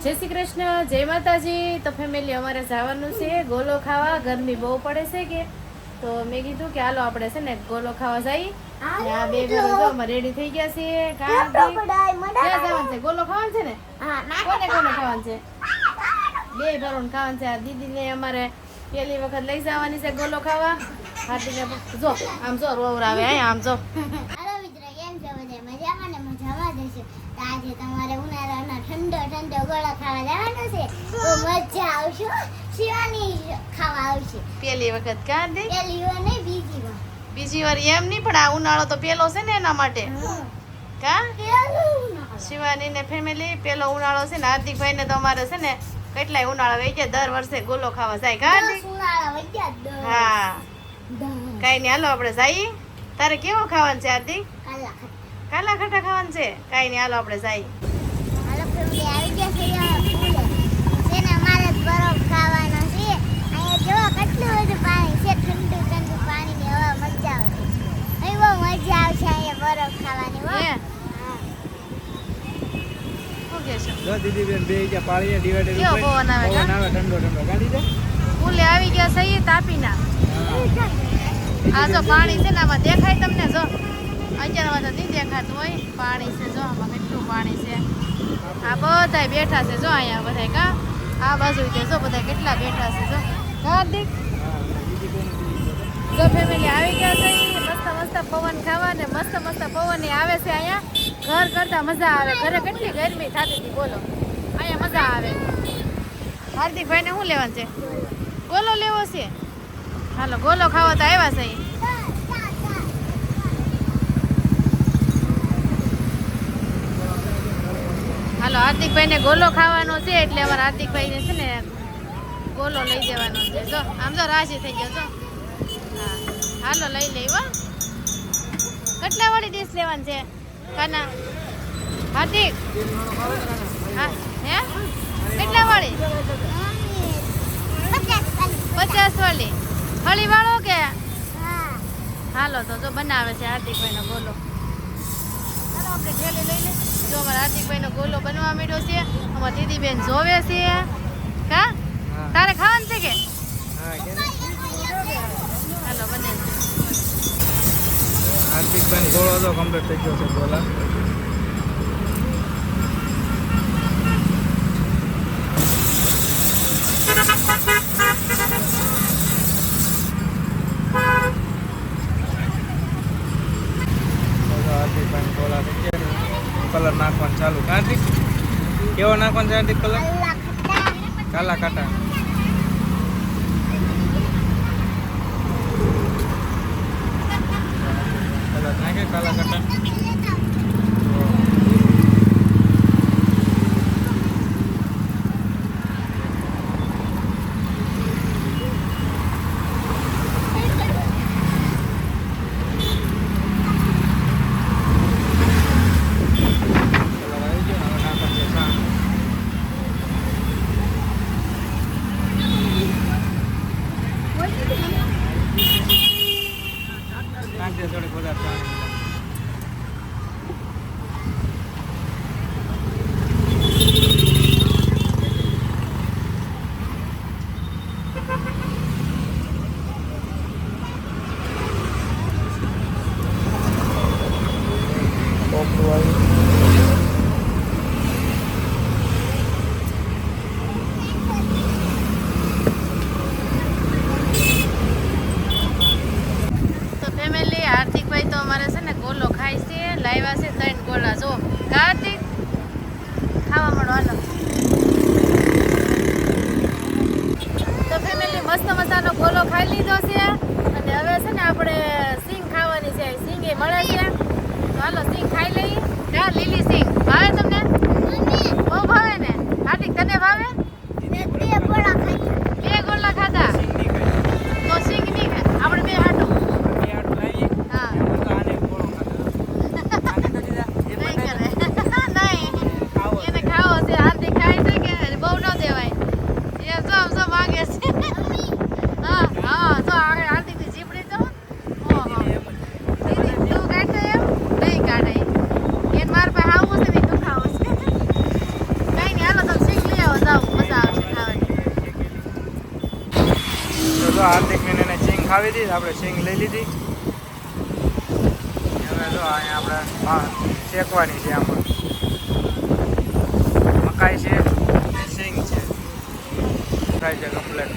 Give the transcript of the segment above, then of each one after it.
જય શ્રી કૃષ્ણ, જય માતાજી. તો ફેમિલી અમારે જવાનું છે ગોલો ખાવા. ગરમી બહુ પડે છે કે તો મેં કીધું કે હાલો આપણે છે ને ગોલો ખાવા જઈએ. આ બે ઘરો જો અમે રેડી થઈ ગયા છીએ. ક્યાં જવાનું છે? ગોલો ખાવાનું છે ને? કોને કોને ખાવાનું છે? બે ભરોને ખાવાનું છે. આ દીદીને અમારે પહેલી વખત લઈ જવાની છે ગોલો ખાવા. હાથીને જો આમ જો રોવર આવે આમ જો. આજે તમારે ઉનાળાના ઠંડો ઠંડો ગોળો ખાવા જવાનો છે. તો મજા આવશે. શિવાની ખાવા આવશે પહેલી વખત. ક્યાં દે? પહેલી વાર નહીં, બીજી વાર. બીજી વાર એમ નહીં, પણ આ ઉનાળો તો પેલો છે ને એના માટે. કા શિવાની ને ફેમિલી પેલો ઉનાળો છે ને. હાર્દિકભાઈ ને તો અમારે છે ને કેટલાય ઉનાળા વહી ગયા, દર વર્ષે ગોલો ખાવા જાય. કા ઉનાળા વહી ગયા. હા કઈ નહીં, હાલો આપણે જઈએ. તારે કેવો ખાવાનું છે હાર્દિક? કાલા ખટા ખાવાનું છે? કઈ નહીં, હાલો આપણે જઈએ. હાલો ફેમિલી આવી ગયા છે ફૂલે. છે ને અમારે બરફ ખાવાનો છે. અહીંયા જો કેટલું બધું પાણી છે, ઠંડુ ઠંડુ પાણીની હવા. મજા આવશે. અહીં બહુ મજા આવશે અહીંયા બરફ ખાવાની. હો શું કે છે? જો દીદી બેન બે ગયા પાળીએ ડિવાઈડર કેવો પવન આવે? પવન આવે ઠંડો ઠંડો. ગાડી દે ફૂલે આવી ગયા સહી તાપીના. આ જો પાણી છે ને, આમાં દેખાય તમને? જો અત્યારમાં તો નહીં દેખાતું હોય. પાણી છે જો, આમાં કેટલું પાણી છે. આ બધાય બેઠા છે જો અહીંયા બધાય. કા આ બાજુ જો બધા કેટલા બેઠા છે જો. હાર્દિક જો ફેમિલી આવી ગયા છે. મસ્ત મસ્ત પવન ખાવા ને મસ્ત મસ્ત પવન આવે છે અહીંયા. ઘર કરતા મજા આવે. ઘરે કેટલી ગરમી થતી હતી બોલો, અહીંયા મજા આવે. હાર્દિકભાઈ ને શું લેવાનું છે? ગોલો લેવો છે? હાલો ગોલો ખાવા તો આવ્યા છે. હાલો હાર્દિકભાઈ ને ગોલો ખાવાનો છે એટલે અમારા હાર્દિકભાઈ ને છે ને ગોલો લઈ જવાનો છે. જો આમ તો રાજી થઈ ગયો. જો હા હાલો લઈ લઈ. હો કેટલા વાળી ડીશ લેવાની છે કાના? હાર્દિક હા હે કેટલા વાળી? 50 વાળી. હળી વાળો કે? હાલો તો જો બનાવે છે હાર્દિકભાઈ નો ગોલો. ચાલો આપણે ઠેલી લઈ લે. જો અમારા હાર્દિકભાઈ નો ગોલો બનવા માંડ્યો છે. અમારા દીદી બેન જોવે છે. કા તારે ખાવાનું છે કે? હાલો બને. હાર્દિકભાઈ ગોળો તો કમ્પ્લીટ થઈ ગયો છે. ગોલા હાર્દિકભાઈ ગોળા થઈ ગયા. કલર નાખવાનું ચાલુ. હાર્દિક કેવો નાખવાનું છે? હાર્દિક કલર કાલા કાટા. કલર નાખે કાલા કાટા. થોડી પદાર્થ હાર્દિકભાઈ તો અમારે છે ને ગોલો ખાય છે. લાવ્યા છે 3 ગોલા. જો હાર્દિક ખાવા મળો હાલો. તો ફેમિલી મસ્ત મજાનો ગોલો ખાઈ લીધો છે. અને હવે છે ને આપણે સિંગ ખાવાની છે. સિંગ એ મળે છે તો હાલો સિંગ ખાઈ લઈએ. હા લીલી સિંગ ભાવે તમને? બહુ ભાવે ને? હાર્દિક તને ભાવે? 2 ગોલા ખાધા તો સિંગ નહીં ખાય આપણે બે હાટું. મારા પાસે આવું છે ને તું ખાવ છે. જો હાર્દિકને એને સિંગ ખાવી હતી, આપણે સિંગ લઈ લીધી. હવે જો અહીંયા આપણે શેકવાની છે. આમાં મકાઈ છે ને સિંગ છે, મકાઈ છે કમ્પ્લેટ.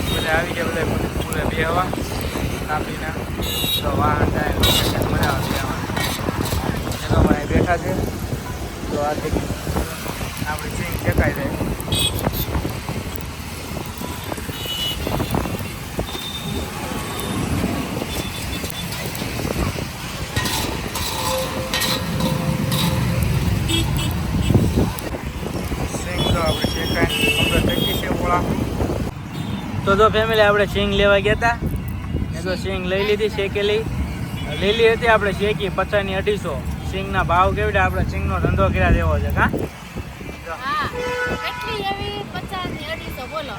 બધા આવી ગયા, બધા ફૂલે બે હવા કાપીને તો વાહન જાય લોકેશન બનાવવા દેવા મને બેઠા છે. તો હાર્દિક આપણી સિંગ શેકાઈ જાય. તો જો ફેમિલી આપણે સિંગ લેવા ગયા હતા ને, તો સિંગ લઈ લીધી, શેકેલી લીલી હતી આપણે શેકી 50 ની 250. સિંગના ભાવ કેવડા, આપણે સિંગનો ધંધો કર્યા દેવો છે. હા કેટલી એવી 50 ની 250 બોલો.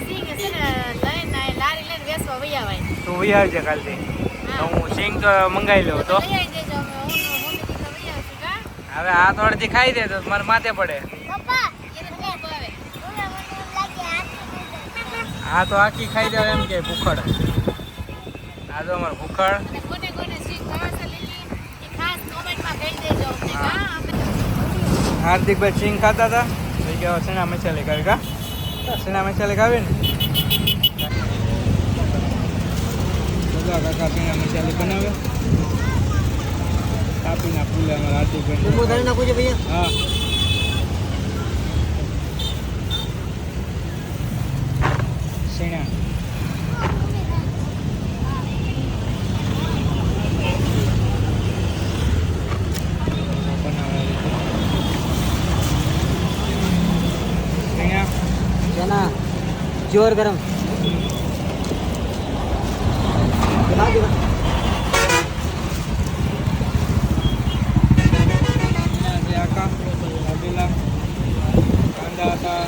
સિંગ છે ને લઈને લારી લઈને વેચવા વઈ આવાય. તો વઈ આવજે કાલથી. તો હું સિંગ તો મંગાવી લઉં. તો લઈ આવી દેજો, અમે હું તો વઈ આવશું કા. હવે આ થોડીથી ખાઈ દે તો મારે માથે પડે. પપ્પા એને બહુ ભાવે. ઓલા મને એમ લાગે આ તો આખી ખાઈ જાય એમ કે ભૂખડ. આ તો અમારે ભૂખડ. અને કોને કોને સિંગ ભાવે છે લીલી એ ખાસ કોમેન્ટમાં કહી દેજો અમને કા. અમે હાર્દિકભાઈ સિંગ ખાતા હતા તો કે સણા મસાલે ખાવી. કા સણા મસાલે ખાવી ને બધા કાકા સણા મસાલે બનાવે. કાપીના ફૂલે અમારા હાર્દિકભાઈ. હા સણા चना जोर गरम આકા કાપેલા કાંદા હતા.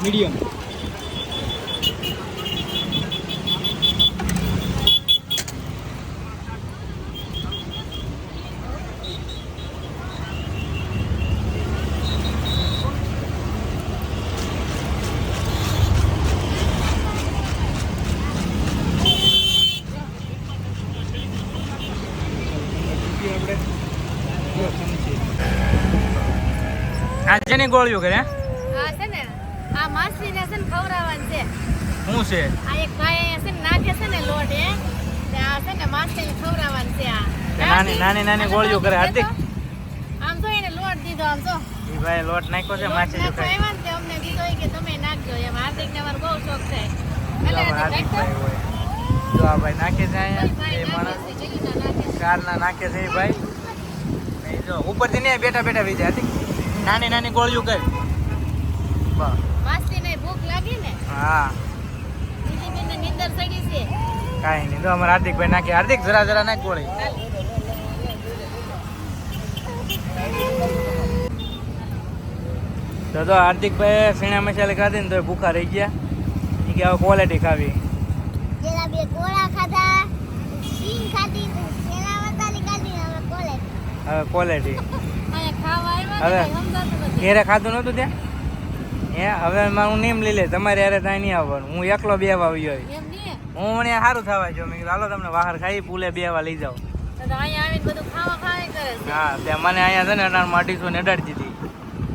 મીડિયમ આ જેની ગોળીઓ કરે આ છે ને આ માછલીને છે ને ખવડાવવાનું છે. શું છે? આ એક ભાઈ અહીંયા છે ને નાખે છે ને લોટ એ તે આ છે ને માછલીને ખવડાવવાનું છે. આ નાની નાની નાની ગોળીઓ કરે. હાર્દિક આમ તો એને લોટ દીધો, આમ તો એ ભાઈ લોટ નાખ્યો છે માછી જો ખાય. આવ્યા ને તે અમને દીધો એ કે તમે નાખજો એમ. હાર્દિકને અમારો બહુ શોખ છે. જો અમારા હાર્દિકભાઈ હોય. જો આ ભાઈ નાખે છે અહીંયા એ માણસ કારના નાખે છે એ ભાઈ. એ જો ઉપરથી નહીં બેઠા બેઠા વીજે. હાર્દિક નાની નાની ગોળીઓ કર. બસ માછલીને ભૂખ લાગી ને હા બીજી બેનને નીંદર ચડી છે. કાંઈ નહીં. જો અમારા હાર્દિકભાઈ નાખે. હાર્દિક જરા જરા નાખ ગોળી. તો હાર્દિકભાઈ સીણા મસાલે ખાધી ને તો ભૂખા રહી ગયા. એ કે હવે ક્વોલિટી ખાવી. પેલા બે ગોળા ખાધા, સિંગ ખાધી, સેના મસાલી ખાધી, હવે કોલેજ. હવે ક્વોલિટી અહીંયા ખાવા આવ્યા હવે ને કંઈ સમજાતું નથી. ઘેરે ખાધું નહોતું ત્યાં. હવે મારું નેમ લઈ લે. તમારે યારે ત્યાં નહીં આવવાનું. હું એકલો બેવા આવ્યો. એમ નહીં હું મને સારું થવા જો. મેં કીધું હાલો તમને બહાર ખાઈ પૂલે બેવા લઈ જાઓ. તો અહીંયા આવીને બધું ખાવા ખાવા કરે છે. હા ત્યાં મને અહીંયા છે ને 1800 ને 18 દીધી.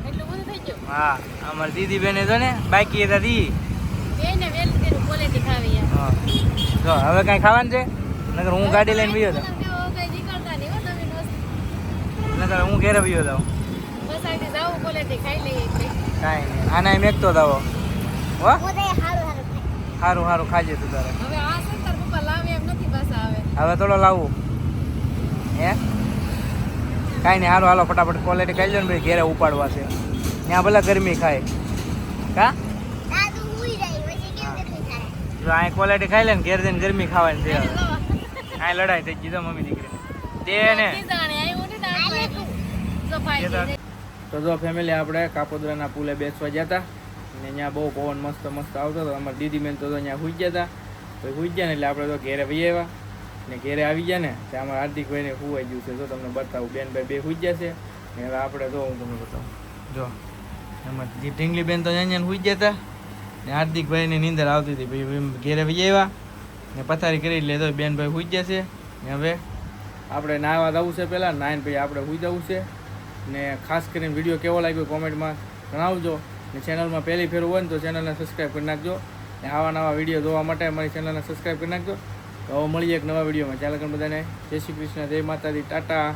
એટલું બધું થઈ ગયું. હા અમારી દીદી બેને છે ને બાકી હતા દી. બેને વેલી તેનું ક્વોલિટી ખાવી એમ. હા જો હવે કાંઈ ખાવાનું છે નકર હું ગાડી લઈને બીજો જાઉં. કઈ નીકળતા નહીં હો નવીન વસ્તુ. નકર હું ઘેરે બીજો જાઉં. બસ આથી જાવું ક્વોલિટી ખાઈ લઈએ એટલે. કાંઈ નહીં. આના મેકતો દાવો. હો પોતે હારું હારું ખાય. સારું સારું ખાજે તું તારે. હવે આ છે ને તાર પપ્પા લાવે એમ નથી પાછા આવે. હવે થોડો લાવું હે કાંઈ નહીં. સારું હાલો ફટાફટ ક્વોલિટી ખાઈ લો ને ભાઈ. ઘેરે ઉપાડવા છે ત્યાં ભલે ગરમી ખાય. કા દાદુ ઉઈ જાય પછી કેમ કેટલી થાય? જો અહીં ક્વોલિટી ખાઈ લે ને ઘેર જઈને ગરમી ખાવાની છે. એને હવે લાવો. અહીં લડાઈ થઈ ગઈ તો મમ્મી દીકરી દે ને. કીધાણે આવ્યું ને દાંત જો ભાઈ કીધે. તો જો ફેમિલી આપણે કાપોદ્રાના પુલે બેસવા ગયા હતા ને ત્યાં બહુ પવન મસ્ત મસ્ત આવતો હતો. અમારી દીદી બેન તો અહીંયા સુઈ ગયા હતા તો સુઈ ગયા ને એટલે આપણે તો ઘેરે વહી આવ્યા ને ઘેરે આવી ગયા ને ત્યાં અમારા હાર્દિકભાઈને સુવાઈ ગયું છે. જો તમને બતાવું, બેનભાઈ બે સુઈ ગયા છે ને હવે આપણે જો હું તમને બતાવું. જો એમાં જે ઢીંગલી બેન તો અહીંયા સુઈ ગયા હતા ને હાર્દિકભાઈની નીંદર આવતી હતી. ભાઈ ઘેરે વહી આવ્યા ને પથારી કરી એટલે તો બેનભાઈ સુઈ ગયા છે ને હવે આપણે નાહવા જવું છે. પહેલાં નાહીને પછી આપણે સુઈ જવું છે. ને ખાસ કરીને વિડીયો કેવો લાગ્યો કોમેન્ટમાં જણાવજો. ને ચેનલમાં પહેલી ફેર હોય ને તો ચેનલને સબસ્ક્રાઈબ કરી નાખજો. ને આવા નવા વિડીયો જોવા માટે અમારી ચેનલને સબસ્ક્રાઈબ કરી નાખજો. તો હવે મળીએ એક નવા વિડીયોમાં. ચાલો બધાને જય શ્રી કૃષ્ણ, જય માતાજી, ટાટા.